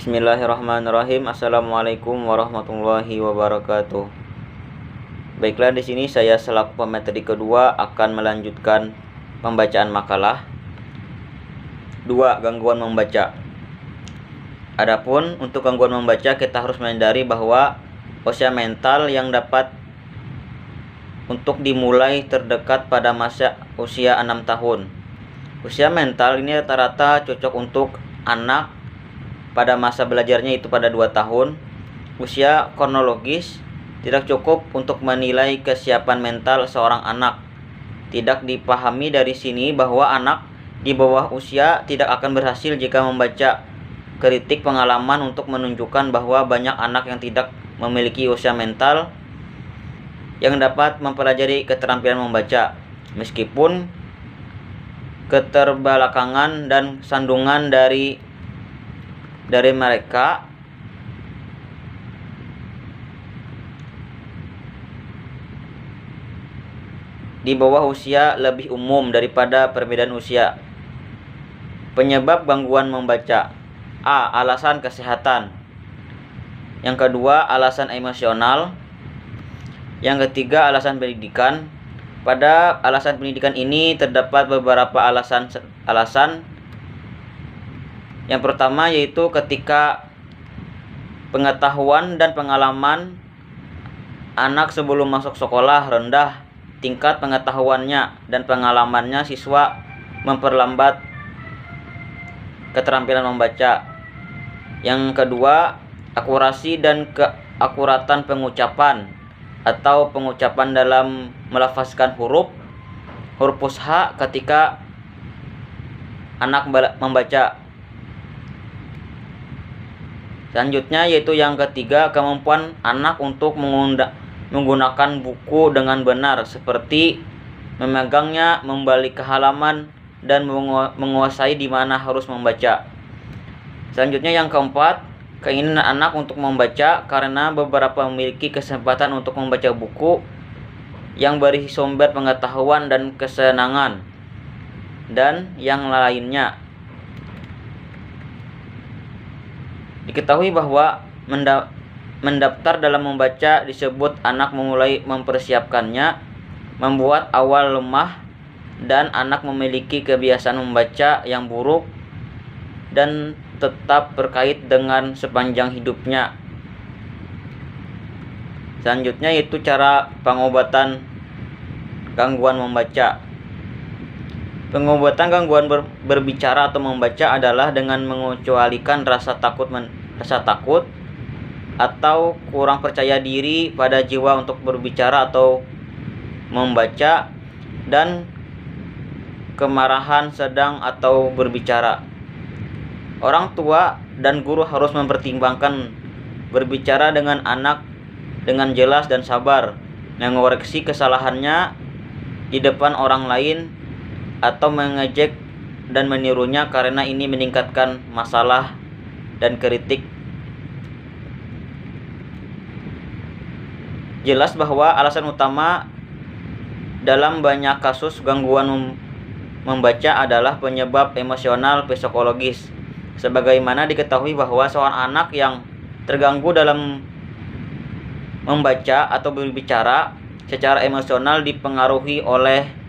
Bismillahirrahmanirrahim. Assalamualaikum warahmatullahi wabarakatuh. Baiklah, di sini saya selaku pemateri kedua akan melanjutkan pembacaan makalah 2. Gangguan membaca. Adapun untuk gangguan membaca, kita harus menyadari bahwa usia mental yang dapat untuk dimulai terdekat pada masa usia 6 tahun. Usia mental ini rata-rata cocok untuk anak pada masa belajarnya, itu pada 2 tahun. Usia kronologis tidak cukup untuk menilai kesiapan mental seorang anak. Tidak dipahami dari sini bahwa anak di bawah usia tidak akan berhasil jika membaca. Kritik pengalaman untuk menunjukkan bahwa banyak anak yang tidak memiliki usia mental yang dapat mempelajari keterampilan membaca, meskipun keterbelakangan dan sandungan dari mereka di bawah usia lebih umum daripada perbedaan usia. Penyebab gangguan membaca: A. Alasan kesehatan. Yang kedua, alasan emosional. Yang ketiga, alasan pendidikan. Pada alasan pendidikan ini terdapat beberapa alasan. Yang pertama yaitu ketika pengetahuan dan pengalaman anak sebelum masuk sekolah rendah, tingkat pengetahuannya dan pengalamannya siswa memperlambat keterampilan membaca. Yang kedua, akurasi dan keakuratan pengucapan atau pengucapan dalam melafazkan huruf fusha ketika anak membaca. Selanjutnya yaitu yang ketiga, kemampuan anak untuk menggunakan buku dengan benar, seperti memegangnya, membalik ke halaman, dan menguasai di mana harus membaca. Selanjutnya yang keempat, keinginan anak untuk membaca, karena beberapa memiliki kesempatan untuk membaca buku yang berisi sumber pengetahuan dan kesenangan, dan yang lainnya. Diketahui bahwa mendaftar dalam membaca disebut anak memulai mempersiapkannya, membuat awal lemah, dan anak memiliki kebiasaan membaca yang buruk dan tetap berkait dengan sepanjang hidupnya. Selanjutnya yaitu cara pengobatan gangguan membaca. Pengobatan gangguan berbicara atau membaca adalah dengan mengecualikan rasa takut atau kurang percaya diri pada jiwa untuk berbicara atau membaca, dan kemarahan sedang atau berbicara. Orang tua dan guru harus mempertimbangkan berbicara dengan anak dengan jelas dan sabar, mengoreksi kesalahannya di depan orang lain, atau mengejek dan menirunya, karena ini meningkatkan masalah dan kritik. Jelas bahwa alasan utama dalam banyak kasus gangguan membaca adalah penyebab emosional psikologis. Sebagaimana diketahui bahwa seorang anak yang terganggu dalam membaca atau berbicara secara emosional dipengaruhi oleh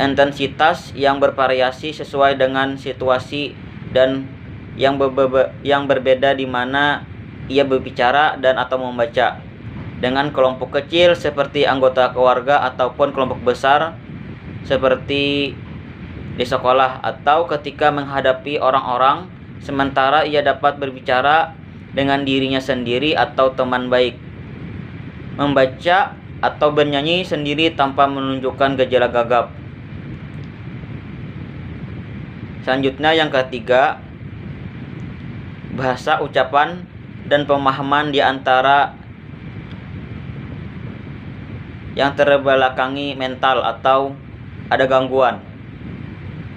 intensitas yang bervariasi sesuai dengan situasi dan yang berbeda di mana ia berbicara dan atau membaca, dengan kelompok kecil seperti anggota keluarga ataupun kelompok besar seperti di sekolah atau ketika menghadapi orang-orang, sementara ia dapat berbicara dengan dirinya sendiri atau teman baik, membaca atau bernyanyi sendiri tanpa menunjukkan gejala gagap. Selanjutnya yang ketiga, bahasa, ucapan, dan pemahaman di antara yang terbelakangi mental atau ada gangguan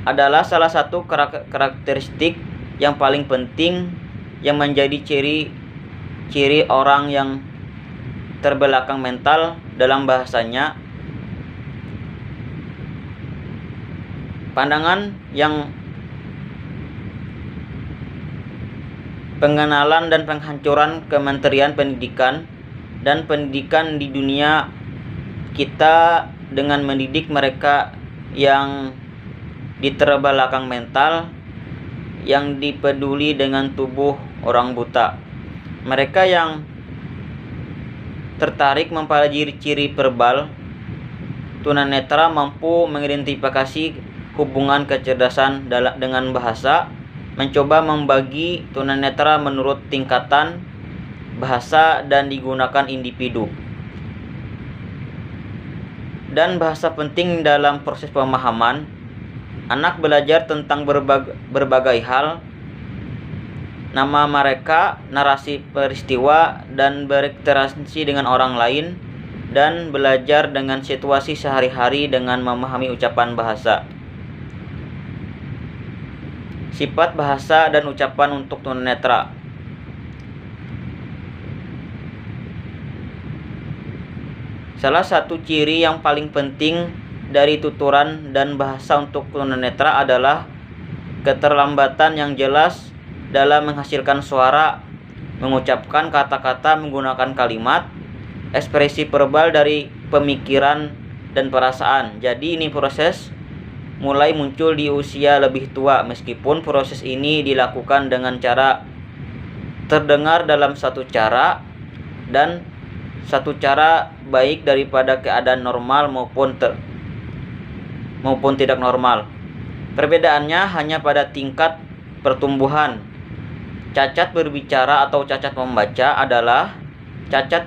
adalah salah satu karakteristik yang paling penting yang menjadi ciri orang yang terbelakang mental. Dalam bahasanya, pandangan yang pengenalan dan penghancuran Kementerian Pendidikan dan pendidikan di dunia kita dengan mendidik mereka yang diterbelakang mental, yang dipeduli dengan tubuh orang buta. Mereka yang tertarik mempelajari ciri verbal tunanetra mampu mengidentifikasi hubungan kecerdasan dengan bahasa, mencoba membagi tunanetra menurut tingkatan bahasa dan digunakan individu. Dan bahasa penting dalam proses pemahaman. Anak belajar tentang berbagai hal, nama mereka, narasi peristiwa, dan berinteraksi dengan orang lain, dan belajar dengan situasi sehari-hari dengan memahami ucapan bahasa. Sifat bahasa dan ucapan untuk tunanetra. Salah satu ciri yang paling penting dari tuturan dan bahasa untuk tunanetra adalah keterlambatan yang jelas dalam menghasilkan suara, mengucapkan kata-kata, menggunakan kalimat, ekspresi verbal dari pemikiran dan perasaan. Jadi ini proses mulai muncul di usia lebih tua, meskipun proses ini dilakukan dengan cara terdengar dalam satu cara dan satu cara baik daripada keadaan normal maupun tidak normal. Perbedaannya hanya pada tingkat pertumbuhan. Cacat berbicara atau cacat membaca adalah cacat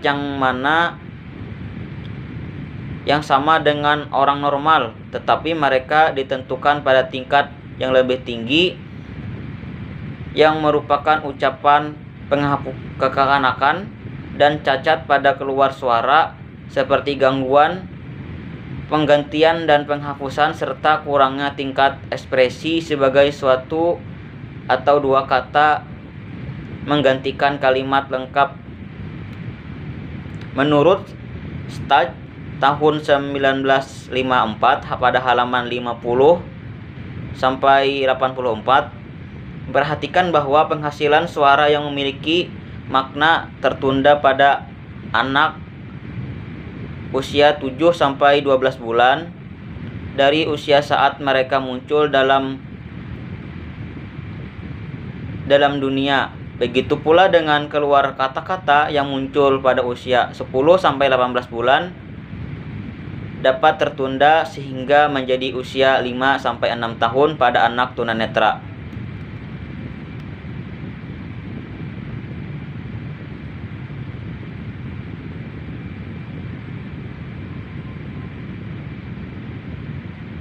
yang sama dengan orang normal, tetapi mereka ditentukan pada tingkat yang lebih tinggi, yang merupakan ucapan kekanakan dan cacat pada keluar suara seperti gangguan penggantian dan penghapusan, serta kurangnya tingkat ekspresi sebagai suatu atau dua kata menggantikan kalimat lengkap. Menurut Stagg tahun 1954 pada halaman 50 sampai 84, perhatikan bahwa penghasilan suara yang memiliki makna tertunda pada anak usia 7 sampai 12 bulan dari usia saat mereka muncul dalam dunia. Begitu pula dengan keluar kata-kata yang muncul pada usia 10 sampai 18 bulan dapat tertunda sehingga menjadi usia 5 sampai 6 tahun pada anak tunanetra.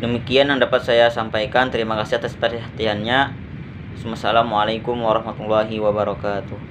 Demikian yang dapat saya sampaikan. Terima kasih atas perhatiannya. Wassalamualaikum warahmatullahi wabarakatuh.